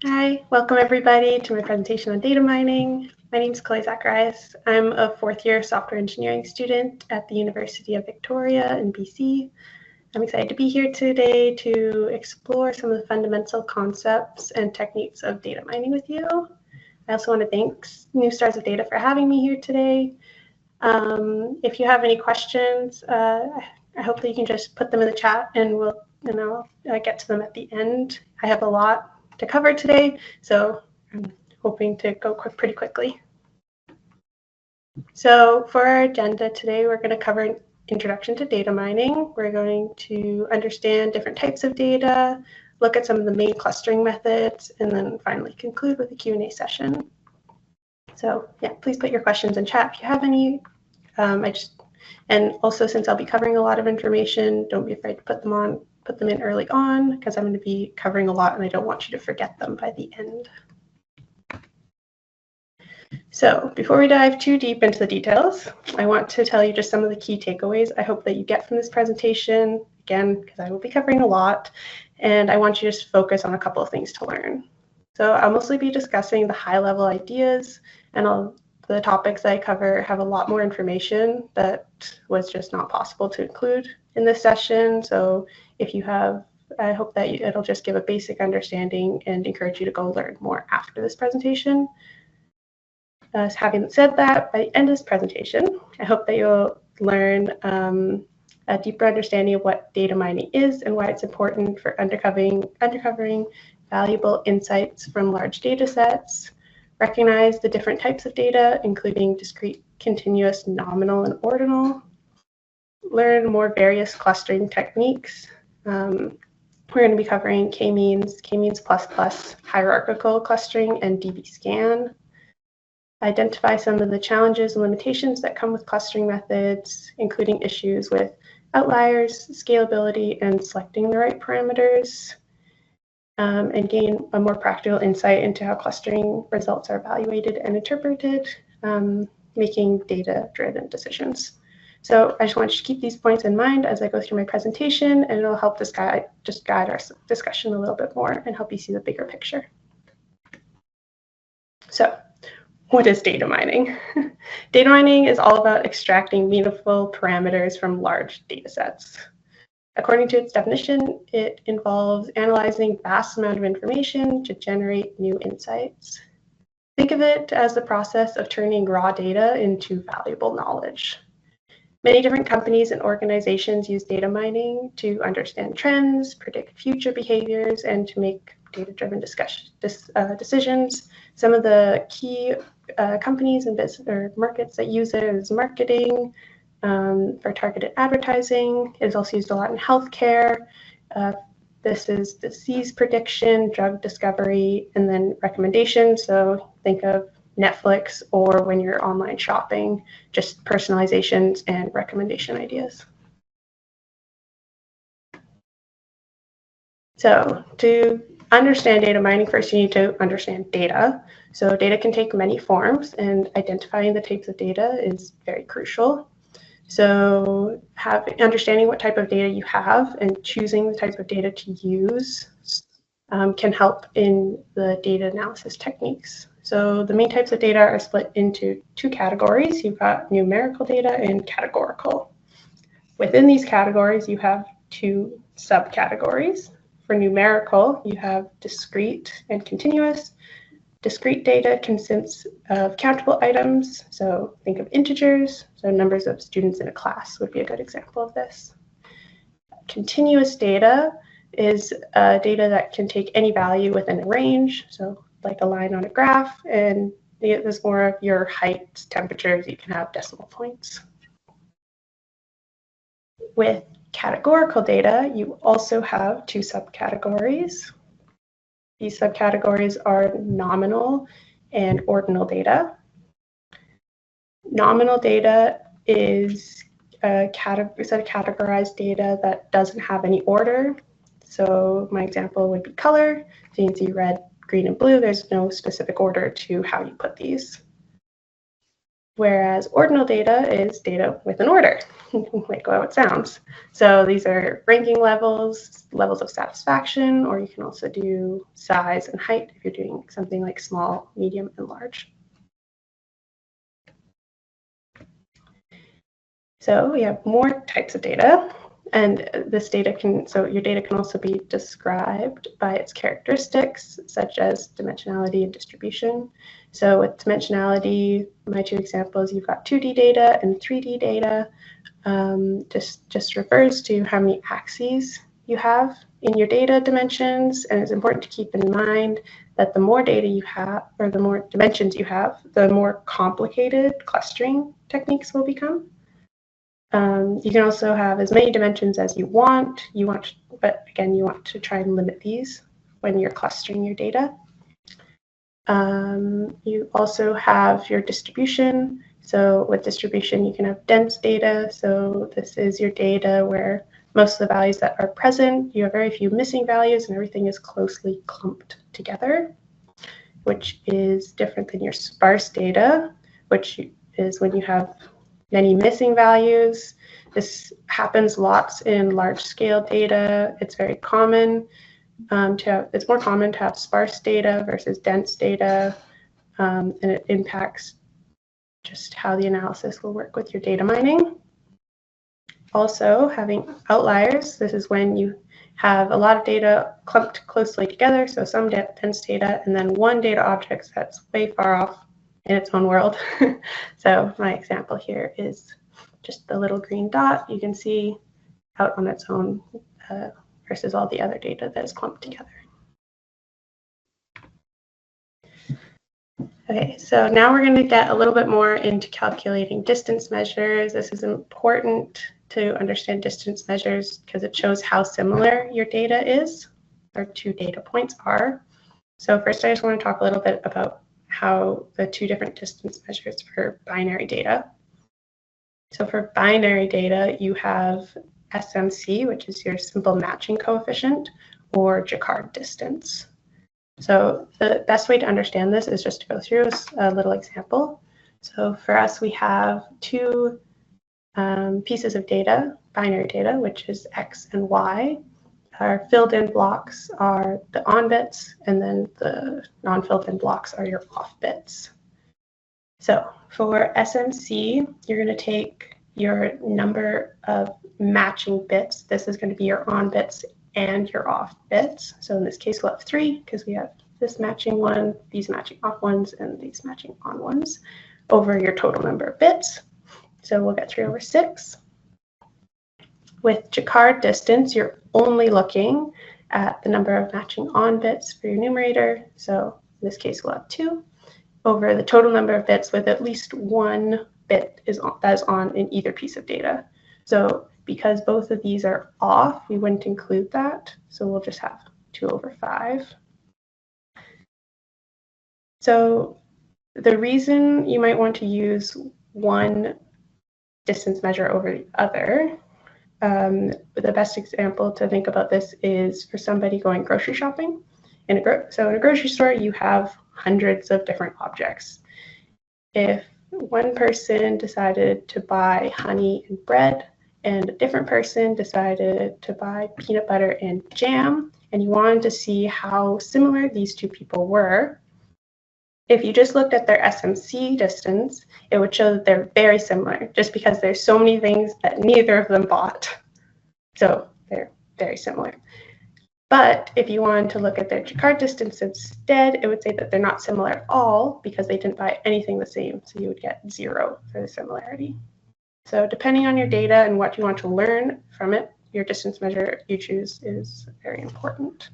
Hi, welcome everybody to my presentation on data mining. My name is Zacharias. I'm a fourth-year software engineering student at the University of Victoria in BC. I'm excited to be here today to explore some of the fundamental concepts and techniques of data mining with you. I also want to thank New Stars of Data for having me here today. If you have any questions, I hope that you can just put them in the chat and I'll get to them at the end. I have a lot to cover today, so I'm hoping to go pretty quickly. So for our agenda today, we're going to cover an introduction to data mining. We're going to understand different types of data, look at some of the main clustering methods, and then finally conclude with a Q&A session. So yeah, please put your questions in chat if you have any. And also, since I'll be covering a lot of information, don't be afraid to put them in early on, because I'm going to be covering a lot and I don't want you to forget them by the end. So before we dive too deep into the details, I want to tell you just some of the key takeaways I hope that you get from this presentation, again, because I will be covering a lot, and I want you to just focus on a couple of things to learn. So I'll mostly be discussing the high-level ideas, and the topics I cover have a lot more information that was just not possible to include in this session. So if you have, I hope that it'll just give a basic understanding and encourage you to go learn more after this presentation. Having said that, by the end of this presentation, I hope that you'll learn a deeper understanding of what data mining is and why it's important for uncovering valuable insights from large data sets, recognize the different types of data, including discrete, continuous, nominal, and ordinal, learn more various clustering techniques. We're going to be covering k-means, k-means plus, hierarchical clustering, and dbScan. Identify some of the challenges and limitations that come with clustering methods, including issues with outliers, scalability, and selecting the right parameters. And gain a more practical insight into how clustering results are evaluated and interpreted, making data-driven decisions. So I just want you to keep these points in mind as I go through my presentation, and it'll help guide our discussion a little bit more and help you see the bigger picture. So what is data mining? Data mining is all about extracting meaningful parameters from large data sets. According to its definition, it involves analyzing vast amount of information to generate new insights. Think of it as the process of turning raw data into valuable knowledge. Many different companies and organizations use data mining to understand trends, predict future behaviors, and to make data-driven decisions. Some of the key companies and markets that use it is marketing, for targeted advertising. It is also used a lot in healthcare. This is disease prediction, drug discovery, and then recommendations. So think of Netflix, or when you're online shopping, just personalizations and recommendation ideas. So to understand data mining, first you need to understand data. So data can take many forms, and identifying the types of data is very crucial. So understanding what type of data you have and choosing the type of data to use can help in the data analysis techniques. So the main types of data are split into two categories. You've got numerical data and categorical. Within these categories, you have two subcategories. For numerical, you have discrete and continuous. Discrete data consists of countable items, so think of integers, so numbers of students in a class would be a good example of this. Continuous data is data that can take any value within a range, so like a line on a graph, and there's more of your height, temperatures, you can have decimal points. With categorical data, you also have two subcategories. These subcategories are nominal and ordinal data. Nominal data is a set of categorized data that doesn't have any order. So my example would be color. So you can see red, green, and blue. There's no specific order to how you put these. whereas ordinal data is data with an order, like how it sounds. So these are ranking levels, levels of satisfaction, or you can also do size and height if you're doing something like small, medium, and large. So we have more types of data, and this data your data can also be described by its characteristics, such as dimensionality and distribution. So with dimensionality, my two examples, you've got 2D data and 3D data. Just refers to how many axes you have in your data dimensions, and it's important to keep in mind that the more data you have, or the more dimensions you have, the more complicated clustering techniques will become. You can also have as many dimensions as you want, but again, you want to try and limit these when you're clustering your data. You also have your distribution. So with distribution, you can have dense data. So this is your data where most of the values that are present, you have very few missing values and everything is closely clumped together, which is different than your sparse data, which is when you have many missing values. This happens lots in large scale data. It's very common it's more common to have sparse data versus dense data, and it impacts just how the analysis will work with your data mining. Also, having outliers, this is when you have a lot of data clumped closely together, so some dense data, and then one data object that's way far off in its own world. So my example here is just the little green dot you can see out on its own versus all the other data that is clumped together. Okay, so now we're going to get a little bit more into calculating distance measures. This is important to understand distance measures because it shows how similar your data is, or two data points are. So first, I just want to talk a little bit about how the two different distance measures for binary data. So for binary data, you have SMC, which is your simple matching coefficient, or Jacquard distance. So the best way to understand this is just to go through a little example. So for us, we have two pieces of data, binary data, which is X and Y. Our filled in blocks are the on bits, and then the non-filled in blocks are your off bits. So for SMC, you're going to take your number of matching bits. This is going to be your on bits and your off bits. So in this case, we'll have 3 because we have this matching one, these matching off ones, and these matching on ones over your total number of bits. So we'll get 3 over 6. With Jacquard distance, you're only looking at the number of matching on bits for your numerator. So in this case, we'll have 2 over the total number of bits with at least one bit that is on in either piece of data. So because both of these are off, we wouldn't include that. So we'll just have 2 over 5. So the reason you might want to use one distance measure over the other, the best example to think about this is for somebody going grocery shopping. So in a grocery store, you have hundreds of different objects. If one person decided to buy honey and bread, and a different person decided to buy peanut butter and jam, and you wanted to see how similar these two people were, if you just looked at their SMC distance, it would show that they're very similar, just because there's so many things that neither of them bought. So they're very similar. But if you wanted to look at their Jacquard distance instead, it would say that they're not similar at all because they didn't buy anything the same. So you would get 0 for the similarity. So depending on your data and what you want to learn from it, your distance measure you choose is very important.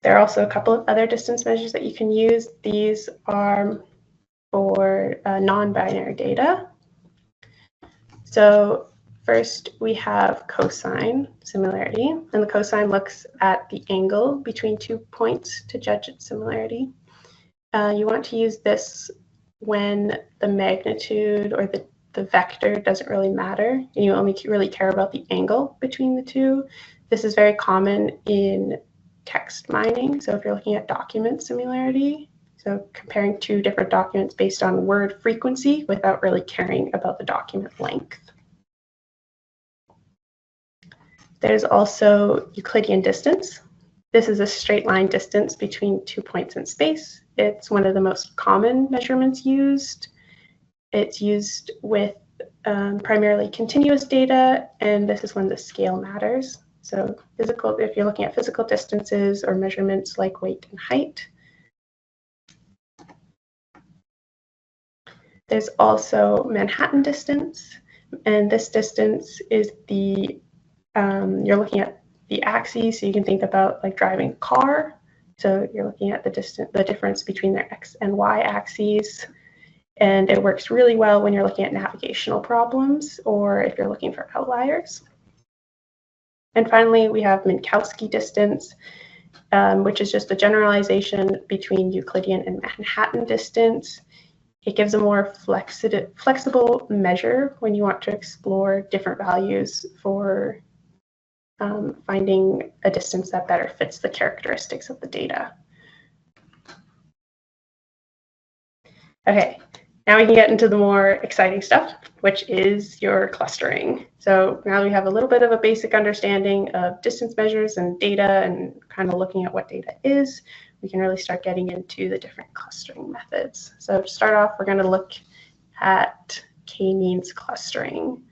There are also a couple of other distance measures that you can use. These are for non-binary data. So first, we have cosine similarity, and the cosine looks at the angle between 2 points to judge its similarity. You want to use this when the magnitude or the vector doesn't really matter, and you only really care about the angle between the two. This is very common in text mining. So if you're looking at document similarity, So comparing two different documents based on word frequency without really caring about the document length. There's also Euclidean distance. This is a straight line distance between 2 points in space. It's one of the most common measurements used. It's used with primarily continuous data, and this is when the scale matters. So physical, if you're looking at physical distances or measurements like weight and height. There's also Manhattan distance, and this distance is the, you're looking at the axes, so you can think about like driving a car. So you're looking at the difference between their x and y axes, and it works really well when you're looking at navigational problems or if you're looking for outliers. And finally, we have Minkowski distance, which is just a generalization between Euclidean and Manhattan distance. It gives a more flexible measure when you want to explore different values for finding a distance that better fits the characteristics of the data. Okay, now we can get into the more exciting stuff, which is your clustering. So now we have a little bit of a basic understanding of distance measures and data and kind of looking at what data is. We can really start getting into the different clustering methods. So to start off, we're going to look at k-means clustering.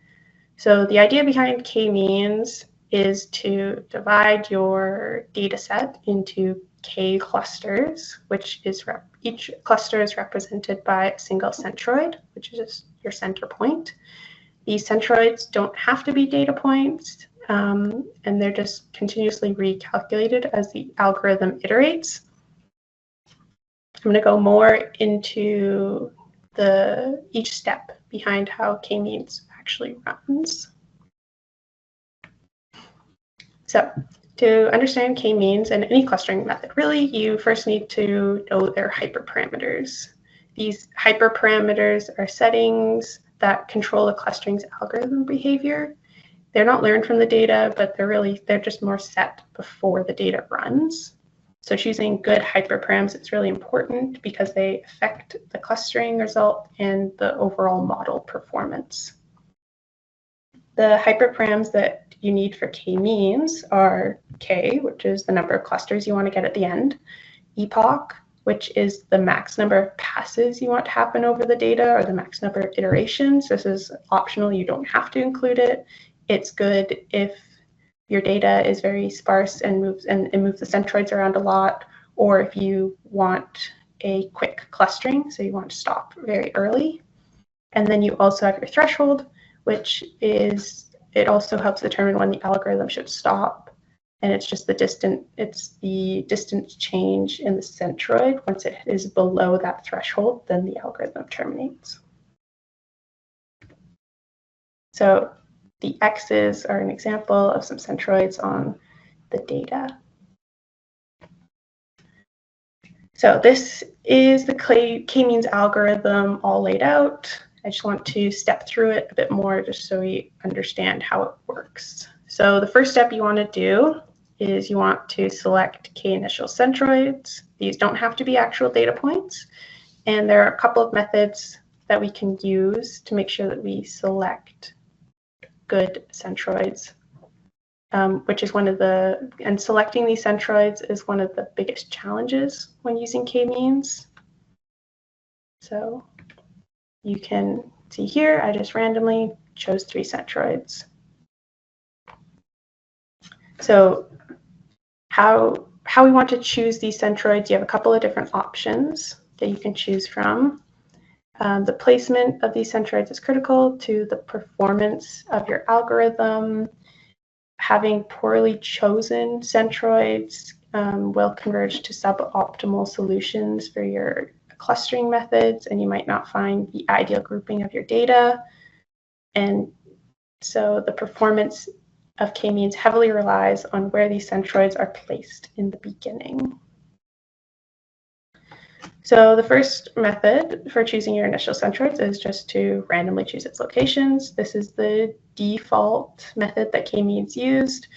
So the idea behind k-means is to divide your data set into k clusters, which is each cluster is represented by a single centroid, which is your center point. These centroids don't have to be data points, and they're just continuously recalculated as the algorithm iterates. I'm going to go more into each step behind how k-means actually runs. So to understand k-means and any clustering method, really, you first need to know their hyperparameters. These hyperparameters are settings that control the clustering's algorithm behavior. They're not learned from the data, but they're just more set before the data runs. So choosing good hyperparams is really important because they affect the clustering result and the overall model performance. The hyperparams that you need for k-means are k, which is the number of clusters you want to get at the end, epoch, which is the max number of passes you want to happen over the data or the max number of iterations. This is optional, you don't have to include it. It's good if your data is very sparse and moves the centroids around a lot, or if you want a quick clustering, so you want to stop very early. And then you also have your threshold, which is, it also helps determine when the algorithm should stop. And it's just the distance change in the centroid. Once it is below that threshold, then the algorithm terminates. So the X's are an example of some centroids on the data. So this is the k-means algorithm all laid out. I just want to step through it a bit more just so we understand how it works. So the first step you want to do is you want to select k-initial centroids. These don't have to be actual data points. And there are a couple of methods that we can use to make sure that we select good centroids, which is and selecting these centroids is one of the biggest challenges when using k-means. So you can see here, I just randomly chose 3 centroids. So how we want to choose these centroids, you have a couple of different options that you can choose from. The placement of these centroids is critical to the performance of your algorithm. Having poorly chosen centroids will converge to suboptimal solutions for your clustering methods, and you might not find the ideal grouping of your data. And so the performance of k-means heavily relies on where these centroids are placed in the beginning. So the first method for choosing your initial centroids is just to randomly choose its locations. This is the default method that k-means used.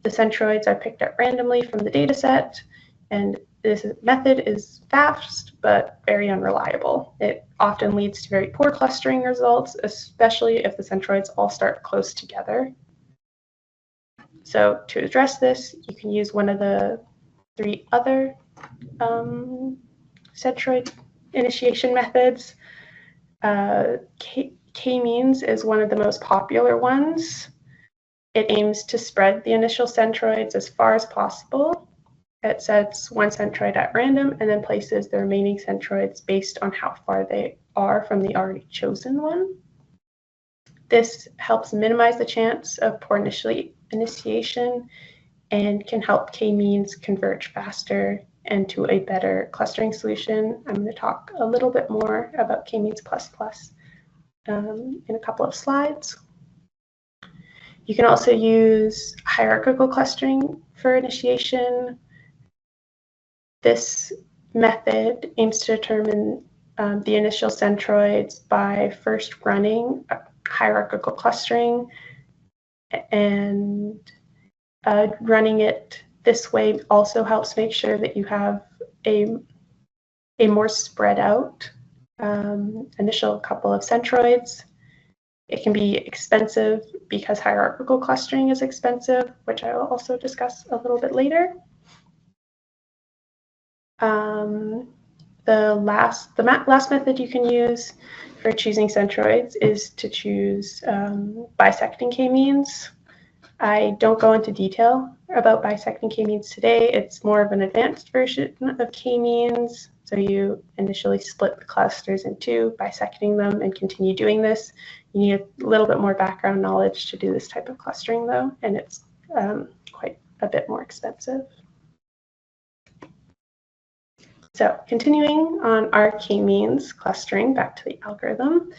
The centroids are picked up randomly from the data set, and This method is fast, but very unreliable. It often leads to very poor clustering results, especially if the centroids all start close together. So to address this, you can use one of the 3 other centroid initiation methods. K-means is one of the most popular ones. It aims to spread the initial centroids as far as possible. It sets one centroid at random and then places the remaining centroids based on how far they are from the already chosen one. This helps minimize the chance of poor initiation and can help k-means converge faster and to a better clustering solution. I'm going to talk a little bit more about k-means in a couple of slides. You can also use hierarchical clustering for initiation. This method aims to determine the initial centroids by first running hierarchical clustering, and running it this way also helps make sure that you have a more spread out initial couple of centroids. It can be expensive because hierarchical clustering is expensive, which I will also discuss a little bit later. The last method you can use for choosing centroids is to choose bisecting k-means. I don't go into detail about bisecting k-means today. It's more of an advanced version of k-means. So you initially split the clusters in 2, bisecting them, and continue doing this. You need a little bit more background knowledge to do this type of clustering, though, and it's quite a bit more expensive. So continuing on our k-means clustering, back to the algorithm.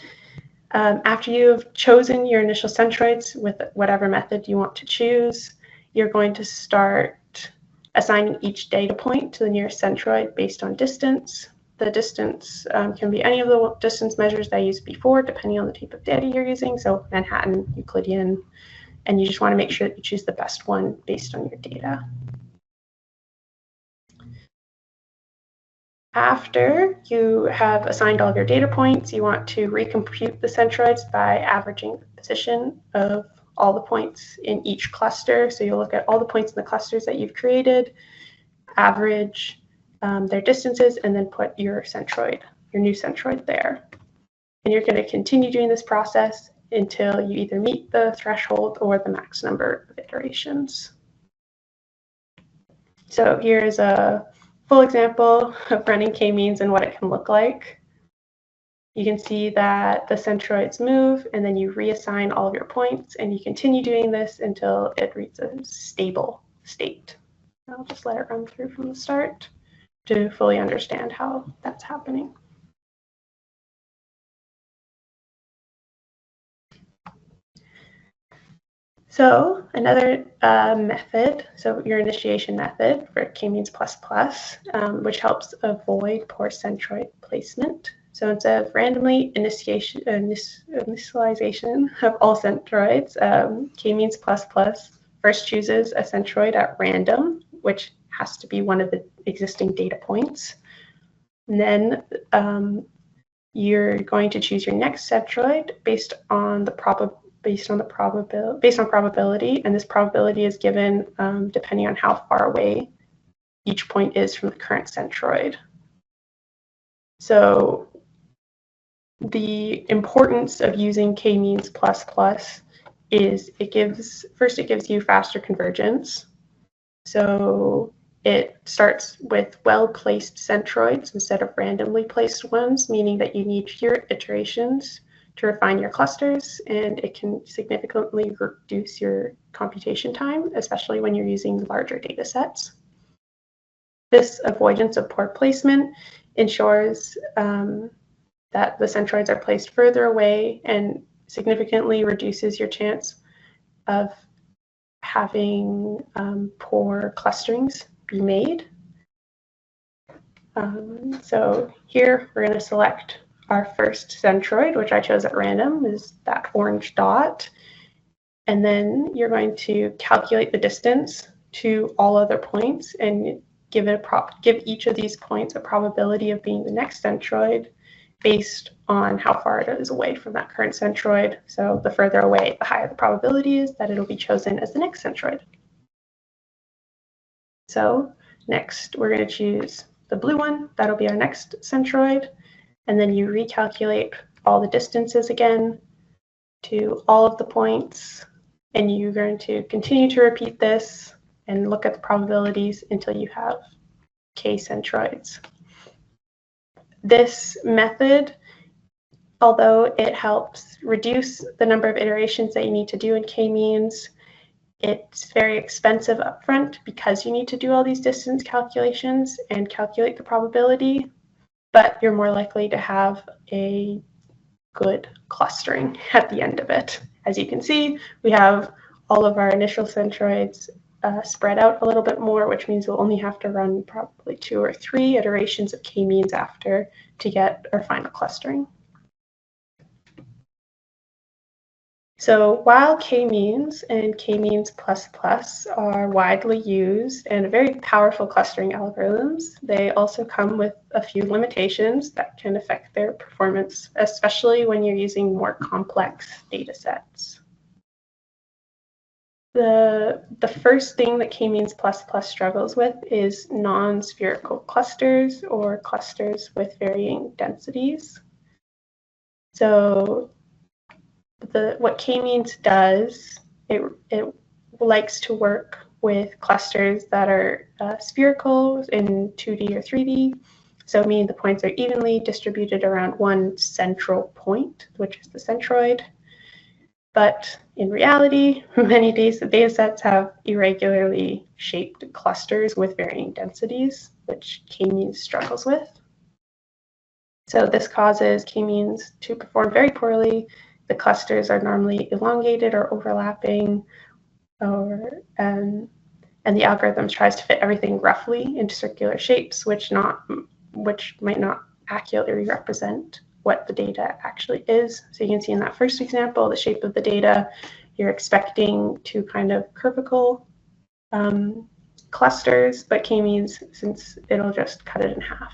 After you've chosen your initial centroids with whatever method you want to choose, you're going to start assigning each data point to the nearest centroid based on distance. The distance can be any of the distance measures that I used before, depending on the type of data you're using. So Manhattan, Euclidean, and you just want to make sure that you choose the best one based on your data. After you have assigned all of your data points, you want to recompute the centroids by averaging the position of all the points in each cluster. So you'll look at all the points in the clusters that you've created, average their distances, and then put your new centroid there. And you're going to continue doing this process until you either meet the threshold or the max number of iterations. So here's a full example of running k-means and what it can look like. You can see that the centroids move, and then you reassign all of your points, and you continue doing this until it reaches a stable state. I'll just let it run through from the start to fully understand how that's happening. So another method, so your initiation method for k-means++, which helps avoid poor centroid placement. So instead of randomly initialization of all centroids, k-means++ first chooses a centroid at random, which has to be one of the existing data points. And then you're going to choose your next centroid based on probability, and this probability is given depending on how far away each point is from the current centroid. So the importance of using k-means++ is it gives you faster convergence. So it starts with well-placed centroids instead of randomly placed ones, meaning that you need fewer iterations to refine your clusters, and it can significantly reduce your computation time, especially when you're using larger data sets. This avoidance of poor placement ensures that the centroids are placed further away and significantly reduces your chance of having poor clusterings be made. So here we're going to select our first centroid, which I chose at random, is that orange dot. And then you're going to calculate the distance to all other points. And give each of these points a probability of being the next centroid based on how far it is away from that current centroid. So the further away, the higher the probability is that it'll be chosen as the next centroid. So next, we're going to choose the blue one. That'll be our next centroid. And then you recalculate all the distances again to all of the points. And you're going to continue to repeat this and look at the probabilities until you have k centroids. This method, although it helps reduce the number of iterations that you need to do in k-means, it's very expensive upfront because you need to do all these distance calculations and calculate the probability, but you're more likely to have a good clustering at the end of it. As you can see, we have all of our initial centroids spread out a little bit more, which means we'll only have to run probably 2 or 3 iterations of k-means after to get our final clustering. So while k-means and k-means plus plus are widely used and very powerful clustering algorithms, they also come with a few limitations that can affect their performance, especially when you're using more complex data sets. The first thing that k-means plus plus struggles with is non-spherical clusters or clusters with varying densities. So what k-means does, it likes to work with clusters that are spherical in 2D or 3D. So meaning the points are evenly distributed around one central point, which is the centroid. But in reality, many data sets have irregularly shaped clusters with varying densities, which k-means struggles with. So this causes k-means to perform very poorly. The clusters are normally elongated or overlapping, and the algorithm tries to fit everything roughly into circular shapes, which might not accurately represent what the data actually is. So you can see in that first example, the shape of the data, you're expecting two kind of curvical clusters, but k-means, since it'll just cut it in half.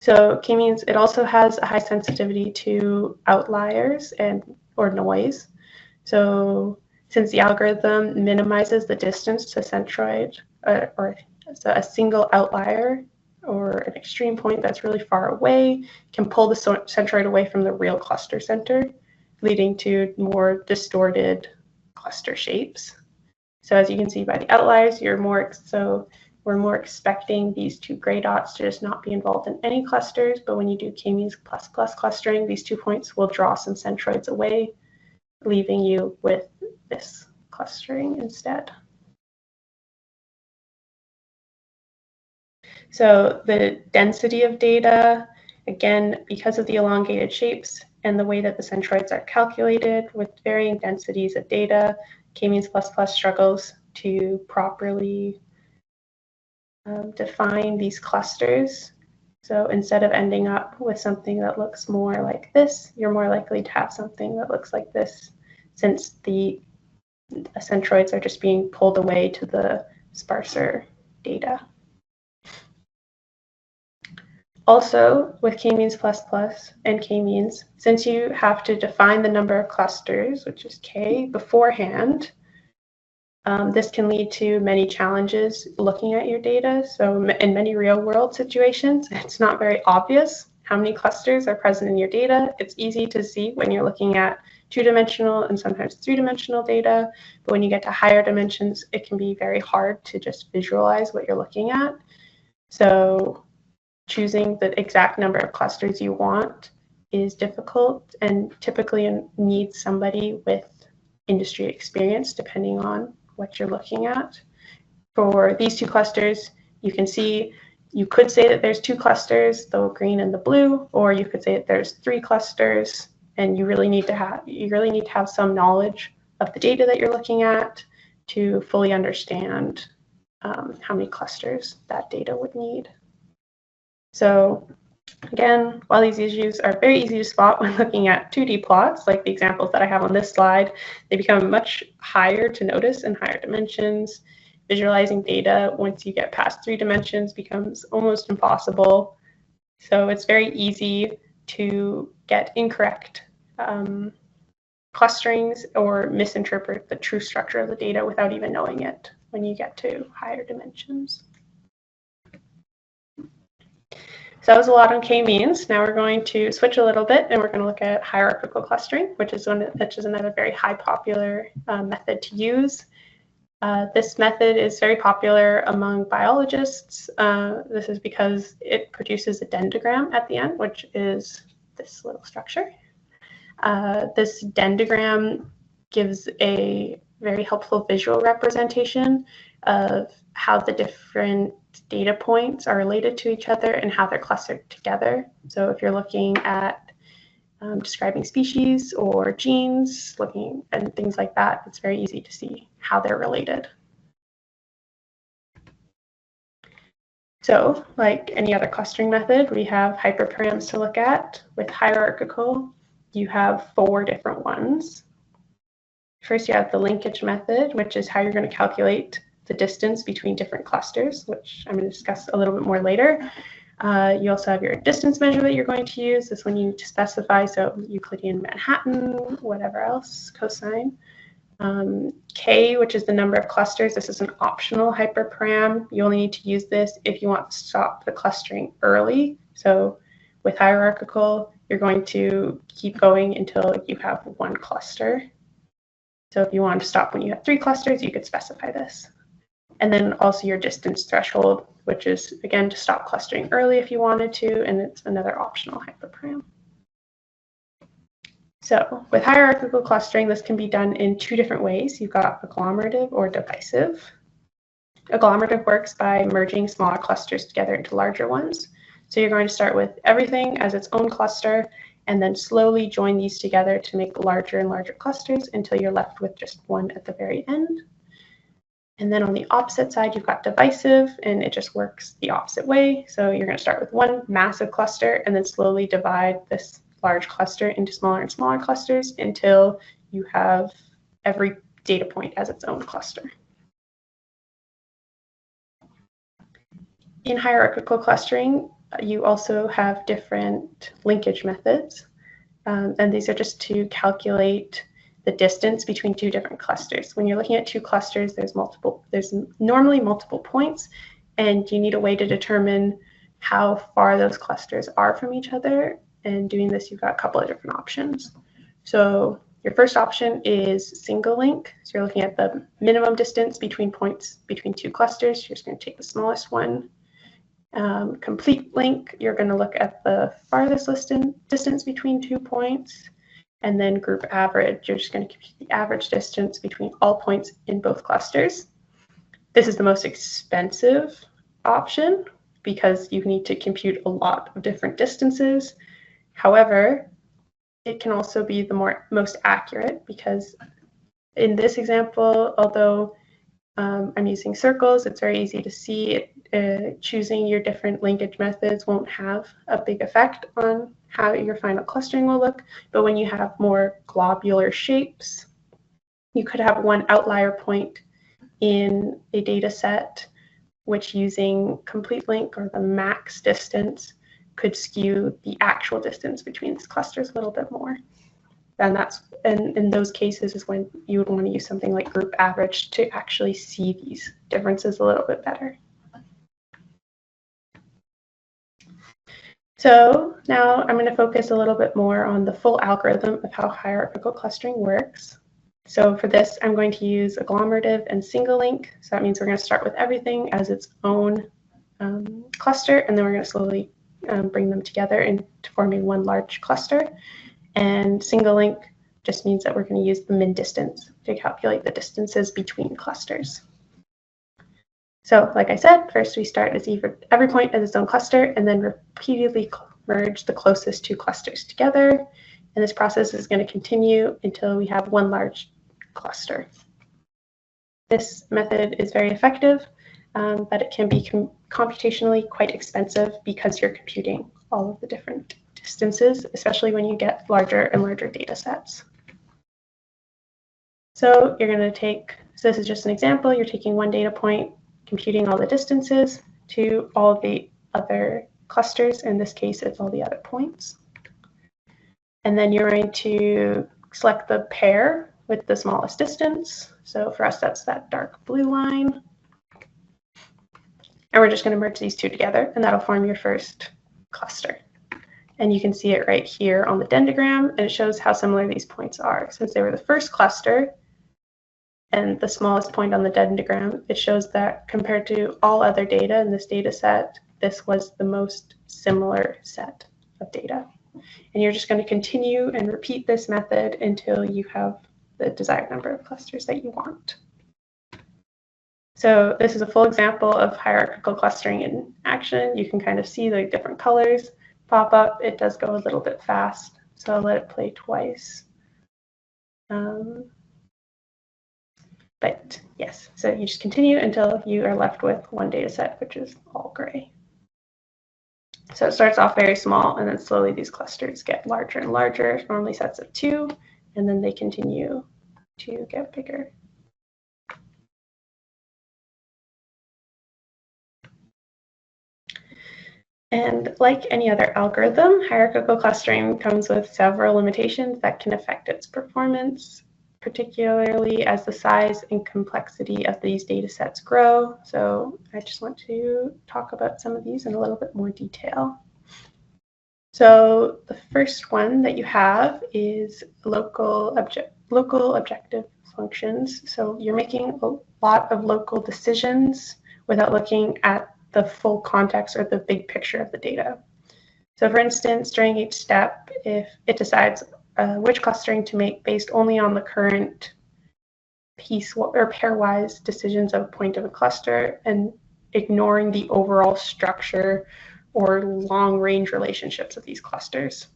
So k-means, it also has a high sensitivity to outliers or noise. So since the algorithm minimizes the distance to centroid, or so a single outlier or an extreme point that's really far away can pull the centroid away from the real cluster center, leading to more distorted cluster shapes. So as you can see by the outliers, we're more expecting these two gray dots to just not be involved in any clusters, but when you do k-means plus plus clustering, these 2 points will draw some centroids away, leaving you with this clustering instead. So the density of data, again, because of the elongated shapes and the way that the centroids are calculated with varying densities of data, k-means plus plus struggles to properly define these clusters. So instead of ending up with something that looks more like this, you're more likely to have something that looks like this, since the centroids are just being pulled away to the sparser data. Also, with k-means plus plus and k-means, since you have to define the number of clusters, which is k, beforehand, this can lead to many challenges looking at your data. So in many real-world situations, it's not very obvious how many clusters are present in your data. It's easy to see when you're looking at 2-dimensional and sometimes 3-dimensional data, but when you get to higher dimensions, it can be very hard to just visualize what you're looking at. So choosing the exact number of clusters you want is difficult and typically needs somebody with industry experience, depending on what you're looking at. For these 2 clusters, you can see, you could say that there's 2 clusters, the green and the blue, or you could say that there's 3 clusters, and you really need to have some knowledge of the data that you're looking at to fully understand how many clusters that data would need. So again, while these issues are very easy to spot when looking at 2D plots, like the examples that I have on this slide, they become much higher to notice in higher dimensions. visualizing data once you get past 3 dimensions becomes almost impossible. So it's very easy to get incorrect clusterings or misinterpret the true structure of the data without even knowing it when you get to higher dimensions. So that was a lot on k-means. Now we're going to switch a little bit and we're going to look at hierarchical clustering, which is another very high popular method to use. This method is very popular among biologists. This is because it produces a dendrogram at the end, which is this little structure. This dendrogram gives a very helpful visual representation of how the different data points are related to each other and how they're clustered together. So if you're looking at describing species or genes, looking and things like that, it's very easy to see how they're related. So like any other clustering method, we have hyperparams to look at. With hierarchical, you have 4 different ones. First, you have the linkage method, which is how you're going to calculate the distance between different clusters, which I'm going to discuss a little bit more later. You also have your distance measure that you're going to use. This one you need to specify, so Euclidean Manhattan, whatever else, cosine. K, which is the number of clusters. This is an optional hyperparam. You only need to use this if you want to stop the clustering early. So with hierarchical, you're going to keep going until you have 1 cluster. So if you want to stop when you have 3 clusters, you could specify this. And then also your distance threshold, which is, again, to stop clustering early if you wanted to, and it's another optional hyperparam. So with hierarchical clustering, this can be done in 2 different ways. You've got agglomerative or divisive. Agglomerative works by merging smaller clusters together into larger ones. So you're going to start with everything as its own cluster, and then slowly join these together to make larger and larger clusters until you're left with just one at the very end. And then on the opposite side, you've got divisive, and it just works the opposite way. So you're going to start with one massive cluster and then slowly divide this large cluster into smaller and smaller clusters until you have every data point as its own cluster. In hierarchical clustering, you also have different linkage methods, and these are just to calculate the distance between 2 different clusters. When you're looking at 2 clusters, there's normally multiple points, and you need a way to determine how far those clusters are from each other. And doing this, you've got a couple of different options. So your first option is single link. So you're looking at the minimum distance between points between 2 clusters. You're just going to take the smallest one. Complete link, you're going to look at the farthest distance between 2 points. And then group average, you're just going to compute the average distance between all points in both clusters. This is the most expensive option because you need to compute a lot of different distances. However, it can also be the most accurate because in this example, although I'm using circles, it's very easy to see it. Choosing your different linkage methods won't have a big effect on how your final clustering will look. But when you have more globular shapes, you could have one outlier point in a data set, which using complete link or the max distance could skew the actual distance between these clusters a little bit more. And in those cases is when you would want to use something like group average to actually see these differences a little bit better. So now I'm going to focus a little bit more on the full algorithm of how hierarchical clustering works. So for this, I'm going to use agglomerative and single link. So that means we're going to start with everything as its own cluster, and then we're going to slowly bring them together into forming one large cluster. And single link just means that we're going to use the min distance to calculate the distances between clusters. So like I said, first we start as every point as its own cluster and then repeatedly merge the closest 2 clusters together. And this process is going to continue until we have one large cluster. This method is very effective, but it can be computationally quite expensive because you're computing all of the different distances, especially when you get larger and larger data sets. So you're going to take, so this is just an example, you're taking one data point, computing all the distances to all the other clusters. In this case, it's all the other points. And then you're going to select the pair with the smallest distance. So for us, that's that dark blue line. And we're just going to merge these two together, and that'll form your first cluster. And you can see it right here on the dendrogram, and it shows how similar these points are. Since they were the first cluster and the smallest point on the dendrogram, it shows that compared to all other data in this data set, this was the most similar set of data. And you're just going to continue and repeat this method until you have the desired number of clusters that you want. So this is a full example of hierarchical clustering in action. You can kind of see the different colors pop up. It does go a little bit fast, so I'll let it play twice. But yes, so you just continue until you are left with one data set, which is all gray. So it starts off very small, and then slowly these clusters get larger and larger, normally sets of 2, and then they continue to get bigger. And like any other algorithm, hierarchical clustering comes with several limitations that can affect its performance, particularly as the size and complexity of these data sets grow. So I just want to talk about some of these in a little bit more detail. So the first one that you have is local objective functions. So you're making a lot of local decisions without looking at the full context or the big picture of the data. So for instance, during each step, if it decides which clustering to make based only on the current piece or pairwise decisions of a point of a cluster and ignoring the overall structure or long-range relationships of these clusters.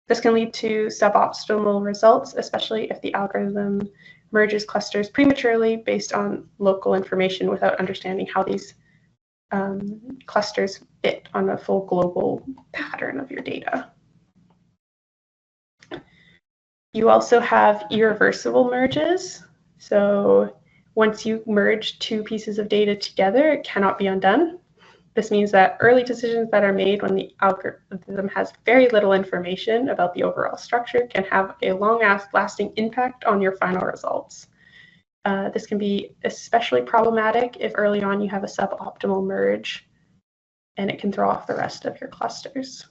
This can lead to suboptimal results, especially if the algorithm merges clusters prematurely based on local information without understanding how these clusters fit on a full global pattern of your data. You also have irreversible merges. So once you merge two pieces of data together, it cannot be undone. This means that early decisions that are made when the algorithm has very little information about the overall structure can have a long-lasting impact on your final results. This can be especially problematic if early on you have a suboptimal merge, and it can throw off the rest of your clusters.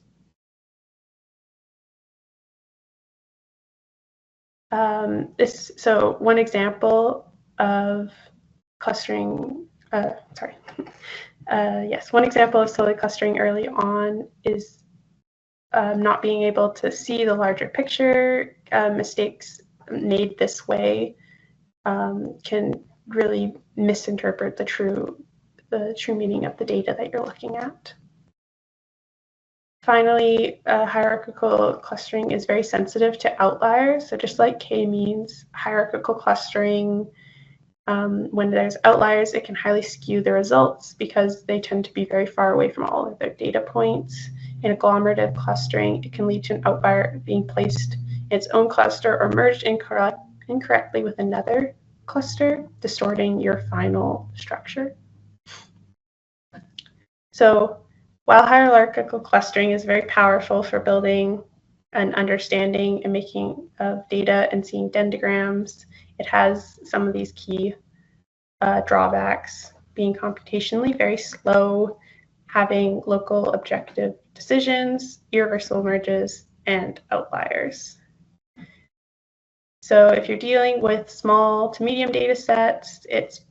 So one example of clustering, one example of solely clustering early on is not being able to see the larger picture. Mistakes made this way can really misinterpret the true meaning of the data that you're looking at. Finally, hierarchical clustering is very sensitive to outliers. So just like k-means, hierarchical clustering, when there's outliers, it can highly skew the results because they tend to be very far away from all of their data points. In agglomerative clustering, it can lead to an outlier being placed in its own cluster or merged incorrectly with another cluster, distorting your final structure. So while hierarchical clustering is very powerful for building an understanding and making of data and seeing dendrograms, it has some of these key drawbacks, being computationally very slow, having local objective decisions, irreversible merges, and outliers. So if you're dealing with small to medium data sets, it's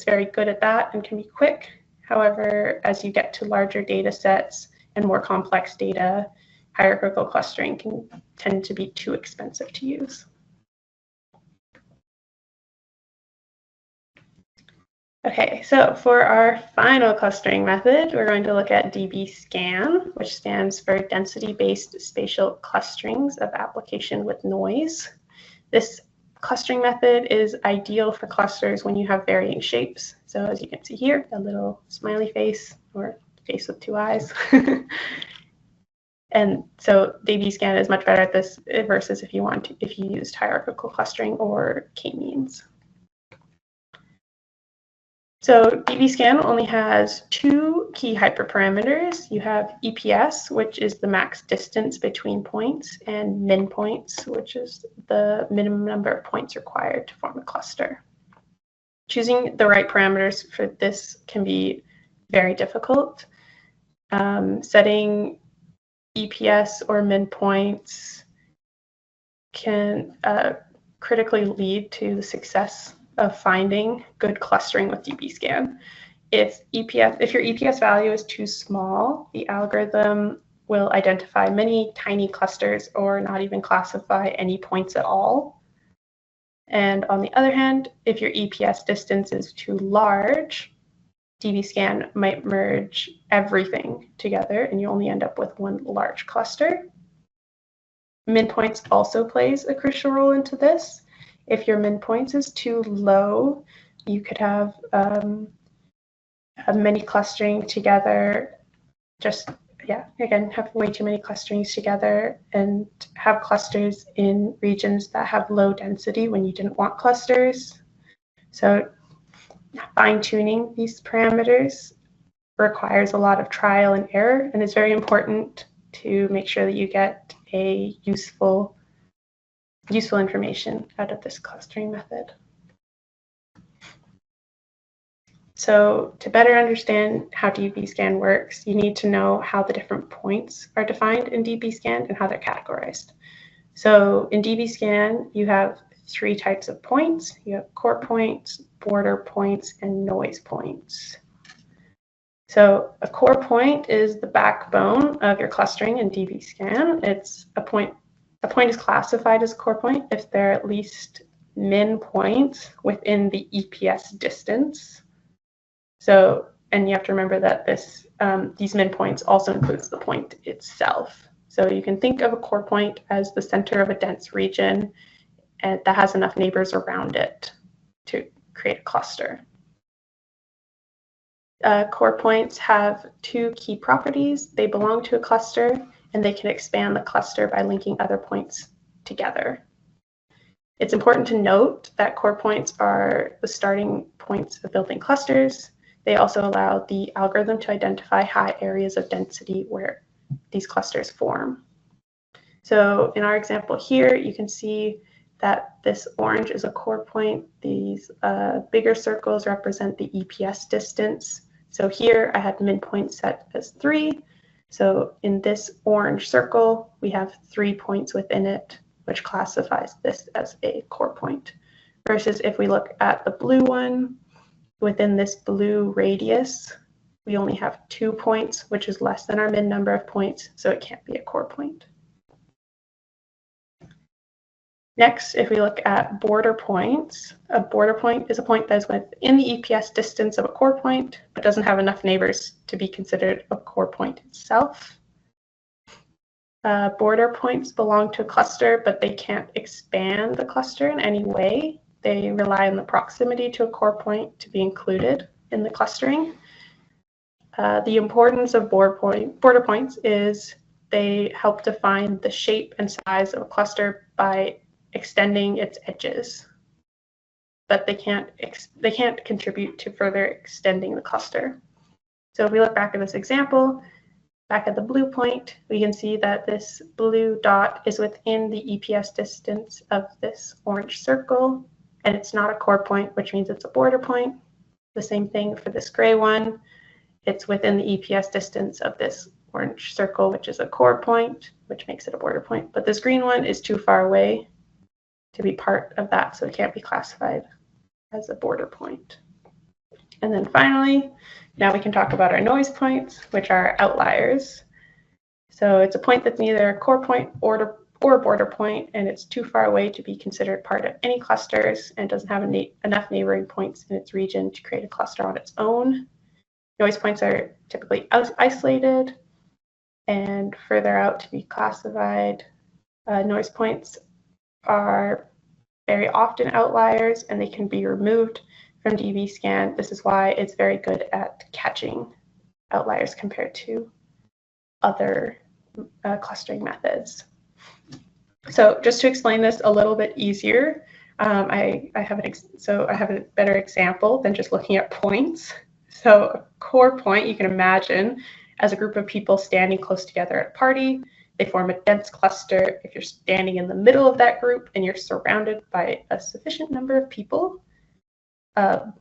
very good at that and can be quick. However, as you get to larger data sets and more complex data, hierarchical clustering can tend to be too expensive to use. Okay, so for our final clustering method, we're going to look at DB-SCAN, which stands for Density-Based Spatial Clusterings of Application with Noise. This clustering method is ideal for clusters when you have varying shapes. So as you can see here, a little smiley face or face with two eyes. And so DB-scan is much better at this versus if you used hierarchical clustering or k-means. So DB-scan only has two key hyperparameters. You have EPS, which is the max distance between points, and min points, which is the minimum number of points required to form a cluster. Choosing the right parameters for this can be very difficult. Setting EPS or min points can critically lead to the success of finding good clustering with DB-scan. If your EPS value is too small, the algorithm will identify many tiny clusters or not even classify any points at all. And on the other hand, if your EPS distance is too large, DB-scan might merge everything together and you only end up with one large cluster. Min points also plays a crucial role into this. If your min points is too low, you could have many clustering together, have way too many clusterings together and have clusters in regions that have low density when you didn't want clusters. So fine-tuning these parameters requires a lot of trial and error, and it's very important to make sure that you get a useful information out of this clustering method. So to better understand how DB-scan works, you need to know how the different points are defined in DB-scan and how they're categorized. So in DB-scan, you have three types of points. You have core points, border points, and noise points. So a core point is the backbone of your clustering in DB-scan. It's a point is classified as a core point if there are at least min points within the EPS distance. So, and you have to remember that these min points also includes the point itself. So you can think of a core point as the center of a dense region and that has enough neighbors around it to create a cluster. Core points have two key properties. They belong to a cluster and they can expand the cluster by linking other points together. It's important to note that core points are the starting points of building clusters. They also allow the algorithm to identify high areas of density where these clusters form. So in our example here, you can see that this orange is a core point. These bigger circles represent the EPS distance. So here I had min point set as 3. So in this orange circle, we have 3 points within it, which classifies this as a core point. Versus if we look at the blue one, within this blue radius, we only have 2 points, which is less than our min number of points, so it can't be a core point. Next, if we look at border points, a border point is a point that is within the EPS distance of a core point, but doesn't have enough neighbors to be considered a core point itself. Border points belong to a cluster, but they can't expand the cluster in any way. They rely on the proximity to a core point to be included in the clustering. The importance of border points is they help define the shape and size of a cluster by extending its edges, but they can't contribute to further extending the cluster. So if we look back at this example, back at the blue point, we can see that this blue dot is within the EPS distance of this orange circle, and it's not a core point, which means it's a border point. The same thing for this gray one. It's within the EPS distance of this orange circle, which is a core point, which makes it a border point. But this green one is too far away to be part of that, so it can't be classified as a border point. And then finally, now we can talk about our noise points, which are outliers. So it's a point that's neither a core point or a border point, and it's too far away to be considered part of any clusters and doesn't have enough neighboring points in its region to create a cluster on its own. Noise points are typically isolated and further out to be classified. Noise points are very often outliers and they can be removed from DB-scan. This is why it's very good at catching outliers compared to other clustering methods. So just to explain this a little bit easier, I have a better example than just looking at points. So a core point, you can imagine as a group of people standing close together at a party. They form a dense cluster. If you're standing in the middle of that group and you're surrounded by a sufficient number of people, that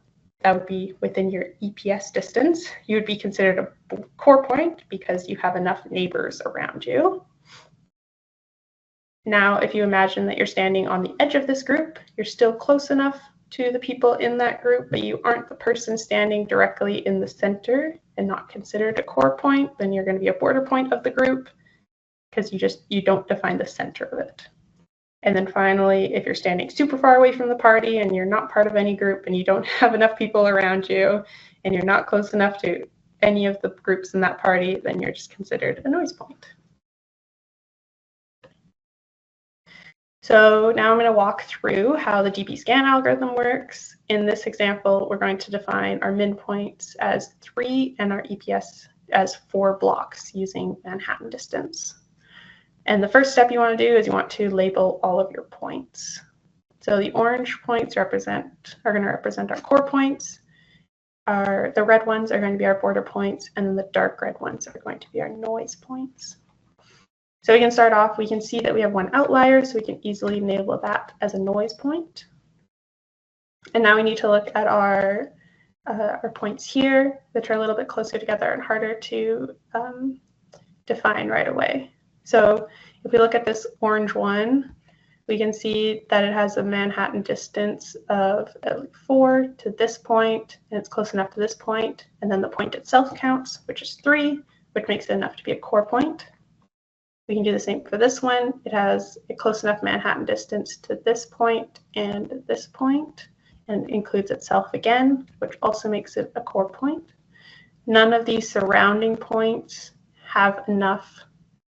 would be within your EPS distance, you would be considered a core point because you have enough neighbors around you. Now, if you imagine that you're standing on the edge of this group, you're still close enough to the people in that group, but you aren't the person standing directly in the center and not considered a core point, then you're going to be a border point of the group because you don't define the center of it. And then finally, if you're standing super far away from the party and you're not part of any group and you don't have enough people around you and you're not close enough to any of the groups in that party, then you're just considered a noise point. So now I'm going to walk through how the dbScan algorithm works. In this example, we're going to define our min points as 3 and our EPS as 4 blocks using Manhattan distance. And the first step you want to do is you want to label all of your points. So the orange points are going to represent our core points. The red ones are going to be our border points, and then the dark red ones are going to be our noise points. So we can start off, we can see that we have one outlier, so we can easily label that as a noise point. And now we need to look at our points here, which are a little bit closer together and harder to define right away. So if we look at this orange one, we can see that it has a Manhattan distance of 4 to this point, and it's close enough to this point. And then the point itself counts, which is 3, which makes it enough to be a core point. We can do the same for this one. It has a close enough Manhattan distance to this point, and includes itself again, which also makes it a core point. None of these surrounding points have enough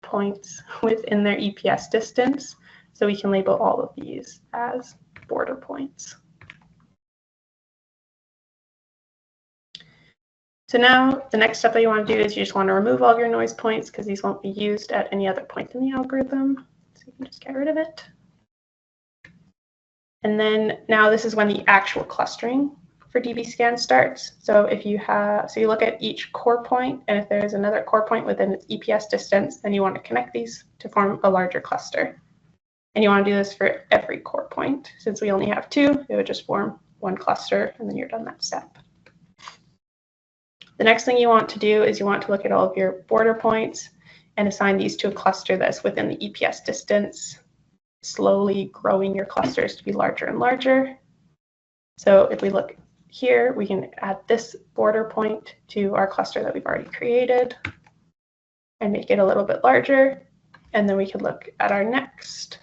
points within their EPS distance, so we can label all of these as border points. So now the next step that you want to do is you just want to remove all of your noise points because these won't be used at any other point in the algorithm. So you can just get rid of it. And then now this is when the actual clustering for dbScan starts. So you look at each core point, and if there's another core point within its EPS distance, then you want to connect these to form a larger cluster. And you want to do this for every core point. Since we only have 2, it would just form one cluster, and then you're done that step. The next thing you want to do is you want to look at all of your border points and assign these to a cluster that's within the EPS distance, slowly growing your clusters to be larger and larger. So if we look here, we can add this border point to our cluster that we've already created and make it a little bit larger. And then we can look at our next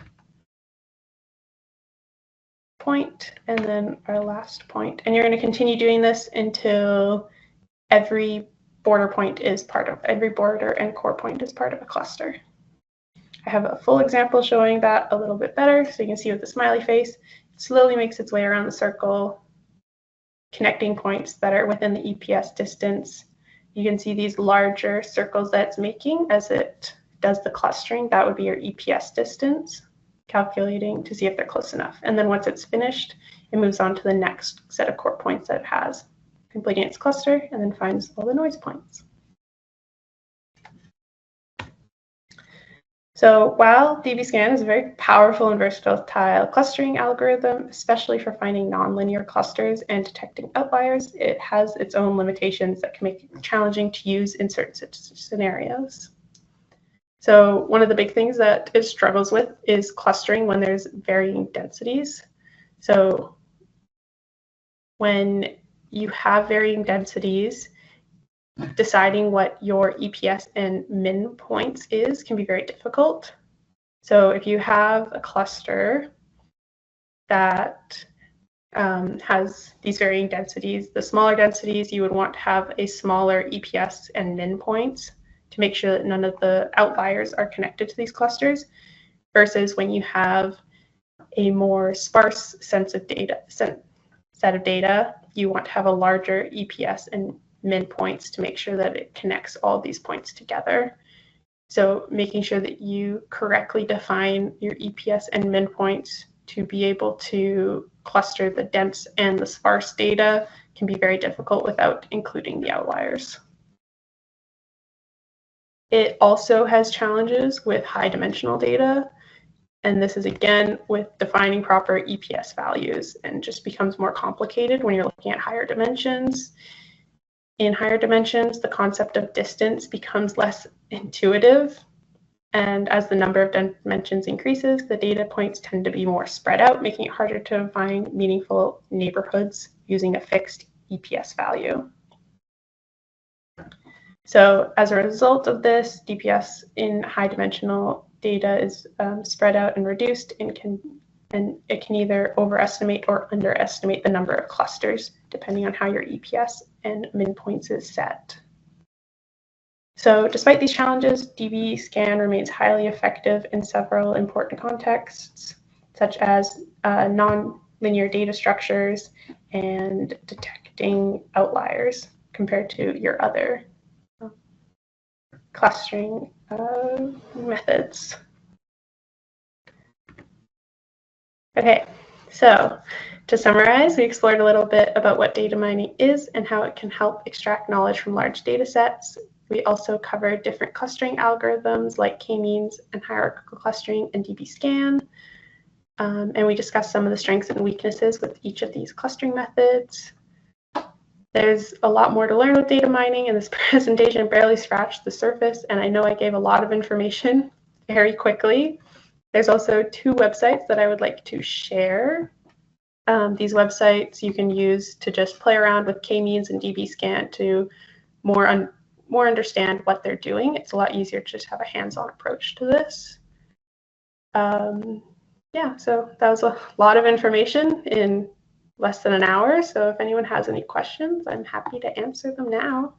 point and then our last point. And you're going to continue doing this until every border and core point is part of a cluster. I have a full example showing that a little bit better. So you can see with the smiley face, it slowly makes its way around the circle, connecting points that are within the EPS distance. You can see these larger circles that it's making as it does the clustering. That would be your EPS distance, calculating to see if they're close enough. And then once it's finished, it moves on to the next set of core points that it has, completing its cluster, and then finds all the noise points. So while dbScan is a very powerful and versatile clustering algorithm, especially for finding nonlinear clusters and detecting outliers, it has its own limitations that can make it challenging to use in certain scenarios. So one of the big things that it struggles with is clustering when there's varying densities. So when you have varying densities, deciding what your EPS and min points can be very difficult. So if you have a cluster that has these varying densities, the smaller densities, you would want to have a smaller EPS and min points to make sure that none of the outliers are connected to these clusters, versus when you have a more sparse set of data, you want to have a larger EPS and min points to make sure that it connects all these points together. So making sure that you correctly define your EPS and min points to be able to cluster the dense and the sparse data can be very difficult without including the outliers. It also has challenges with high dimensional data. And this is again with defining proper EPS values, and just becomes more complicated when you're looking at higher dimensions. In higher dimensions, the concept of distance becomes less intuitive. And as the number of dimensions increases, the data points tend to be more spread out, making it harder to find meaningful neighborhoods using a fixed EPS value. So as a result of this, DPS in high dimensional data is spread out and reduced, and it can either overestimate or underestimate the number of clusters, depending on how your EPS and min points is set. So despite these challenges, DBSCAN remains highly effective in several important contexts, such as non-linear data structures and detecting outliers compared to your other clustering methods. Okay, so to summarize, we explored a little bit about what data mining is and how it can help extract knowledge from large data sets. We also covered different clustering algorithms like k-means and hierarchical clustering and DBSCAN. And we discussed some of the strengths and weaknesses with each of these clustering methods. There's a lot more to learn with data mining, and this presentation barely scratched the surface, and I know I gave a lot of information very quickly. There's also 2 websites that I would like to share. These websites you can use to just play around with k-means and DBSCAN to more understand what they're doing. It's a lot easier to just have a hands-on approach to this. Yeah, so that was a lot of information in less than an hour. So if anyone has any questions, I'm happy to answer them now.